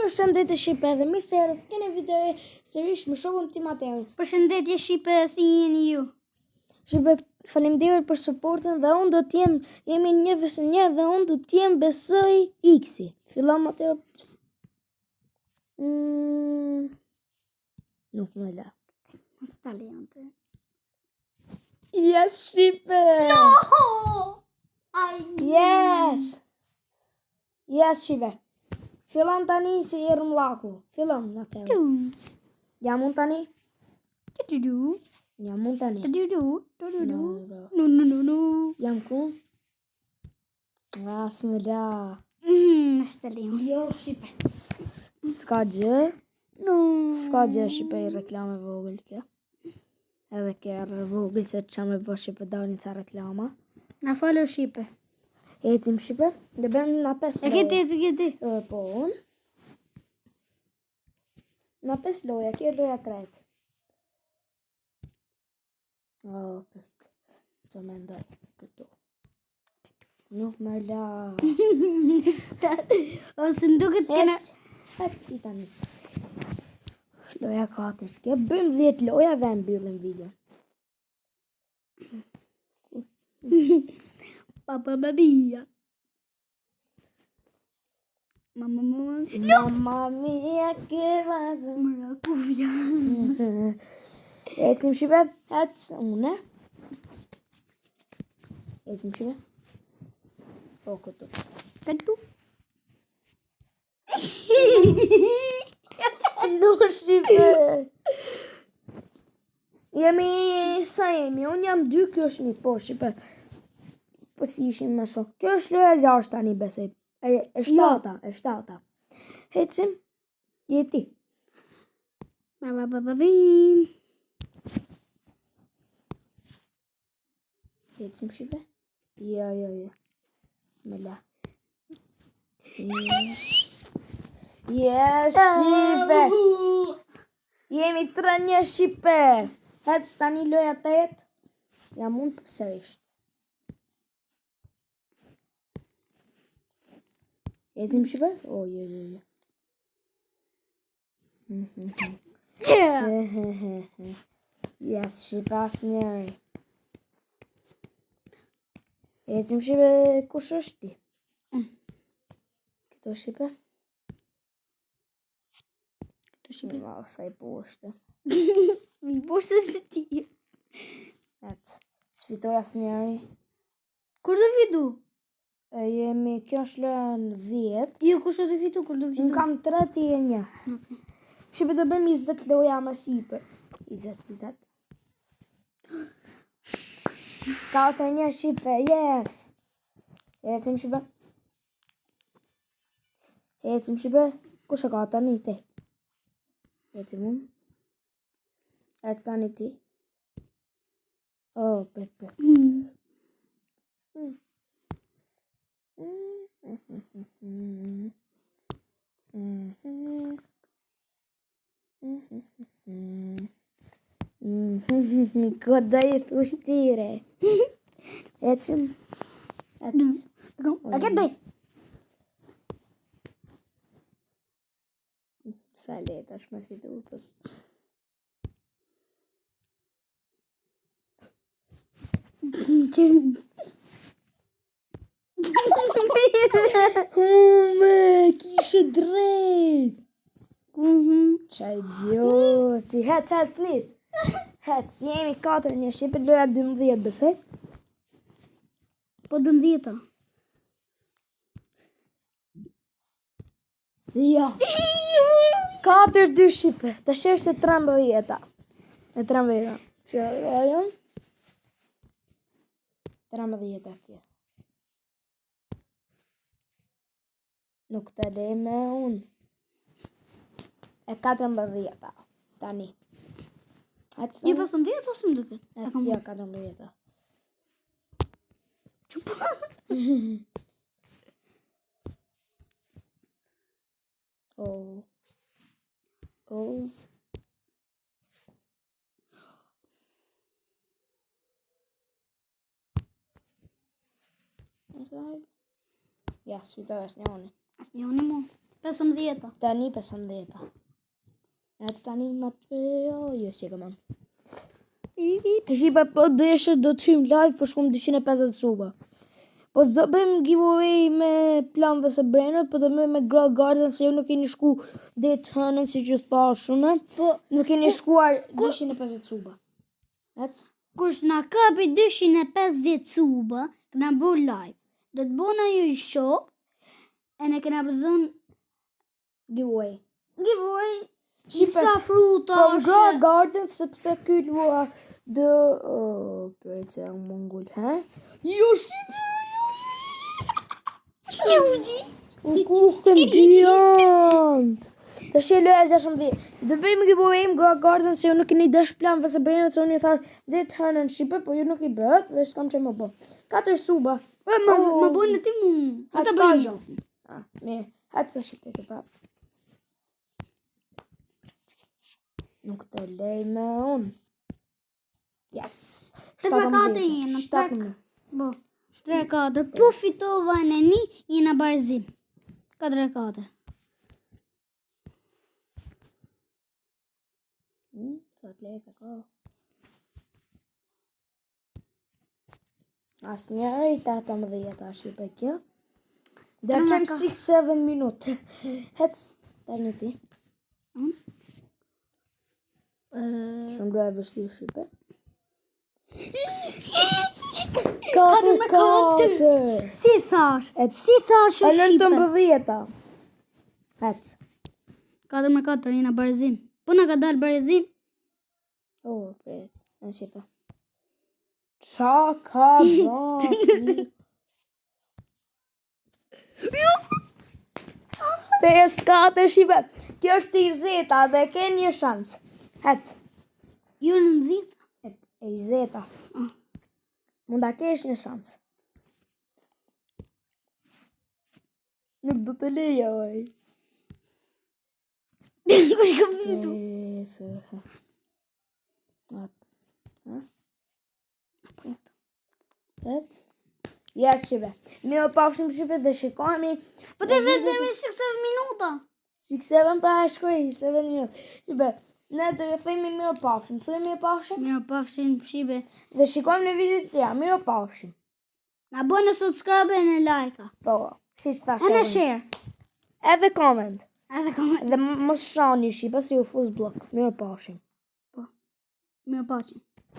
Përshëndetje Shqipe dhe mirë se erdhët kene video sërish me shokun tim Mateun. Përshëndetje Shqipe, si jeni ju? Shqipe, faleminderit për supportin dhe unë do t'jem, jemi 1-1 dhe unë do t'jem besoj X-i. Fillon Mateo. Nuk më la. Staliante. Yes, Shqipe! No! Ai. Yes! Yes, Shqipe. Fillon tani si i rrumllaku. Fillon, Mateo. Jam unë tani? Jam unë tani. No. Jam ku? S'më la. Staliante. Jo, Shqipe. S'ka gjë. No. S'ka gjë, Shqipe, i reklame vogël kjo. Edhe kërë vogël se qa me bë Shqipe dalin ca reklama. Na falë Shqipe. Ecim Shqipe, dhe bëjmë na 5 loja. E këti. Po unë. Na 5 loja, kjo e loja 3. Këtë. Që me ndoj, këtu. Nuk me la. Ose nduket kena... Hec ti tani. Loja 4. Kjo bëjmë 10 loja dhe mbyllim video. Papà mia. Mamma mia, che vaso. Maracuvia. Ecim Shqipe, hec une. Ecim Shqipe. Po, këtu. Këtu. Nuk Shqipe. Jemi, sa jemi? Unë jam 2, kjo është 1. Po, Shqipe. Po si ishim me shok. Kjo është loja 6 tani besoj. E 7. Hecim. Jeti. Hecim Shqipe. Jo. Bismillah. Yes, Shqipe. Jemi 3-1 Shqipe. Hec tani loja 8. Jam unë përsërisht. Ecim Shqipe? O, jo. Yes, Shqipe asë njeri. Ecim Shqipe, kush është ti? Këto Shqipe? Ma, sa i poshte. Mi poshte se ti. Sfitoj asë njeri. Kur do fitu? Jemi, kjo është loja në 10. Jo, kush do fitu? Unë kam 3, ti e 1. Shqipe do bëjmë 20 loja më sipër. 20. 4-1 Shqipe, yes. Ecim Shqipe. Kush e ka tani ti? Ecim unë. Ec tani ti. Oh, pepe. Koda i thushtire. Ecim. A këtë Sa leta është me fitu pës. Kishe drejt. Qa idioti. Hec, nis. Hec, jemi 4-1 Shqipe, loja 12 besoj. Po 12. Jo. 4-2 Shqipe. Të sheshtë e 13. E 13. Fjollojën. 13 atje. Nuk të le me unë. E 14. Tani. Një pasëm dhjetë ose më duket? Jo, 14. Oh. Ja, sfitoj asnjëri. Asnjëri mo. 15. Tani 15. Tani më të jo që kam. Shiba po deshë do të hym live për shkum 250 suba. Po do bëjmë giveaway me planve së Brenut, po do bëjmë me Grow Garden se ju nuk keni shku deri të hënën siç ju thashun, po nuk keni shkuar 250 suba. Kush na kapi 250 suba, na bu live. Do të bëna ju shok e ne kena dhënë Giveaway. Sa fruta. Po Grow Garden sepse ky lua dë për të mongol, Jo shqipe. U kushtëm gjant. Të shjelë 16. Do bëjmë giveaway në Grow Garden se ju nuk keni dash planve së Brenut, se unë i thash dhe të hënën shqipe, po ju nuk i bëhet dhe s'kam që më bë. 4 suba. Më bëjnë ti mu. Atë ka gjë. Mirë. Atë sa shqipe të prapë. Nuk të lej me unë. Yes. 4 jenë. Bo. 3-4. Po fitova në një, jena barzim. 4-4. Të lej të ko. Asë njërë i 18 ashtë i për kjo. Dhe qëmë 6-7 minutë. Hec, të një ti. Shumë do e vështirë shqipe. 4-4. Si thash? Si thash u shqipe? 19. Hec. 4-4 jena barzim. Po na ka dalë barzim? Pret. Në shqipe. Qa ka bëti? 5-4 shqipe. Kjo është i zeta dhe ke një shans. Hec. Jo në 10. E i zeta. Mund ta kesh një shans. Nuk do të lejoj. Kush ka vitu? Yes, shqipe. Ne o pafshim shqipe dhe shikojmi. Po të vetë me 6-7 minuta. 6-7 pra e shkoj 7 minuta. Shqipe, ne do ju themi mirë pafshim. Themi mirë pafshim? Mirë pafshim shqipe. Dhe shikojmë në video të tjera. Mirë pafshim. Na bëni subscribe e në like. Po, si që thashe. E në share. Edhe comment. Edhe Dhe mos shani shqipe si u fuz blok. Mirë pafshim. Po, mirë pafshim.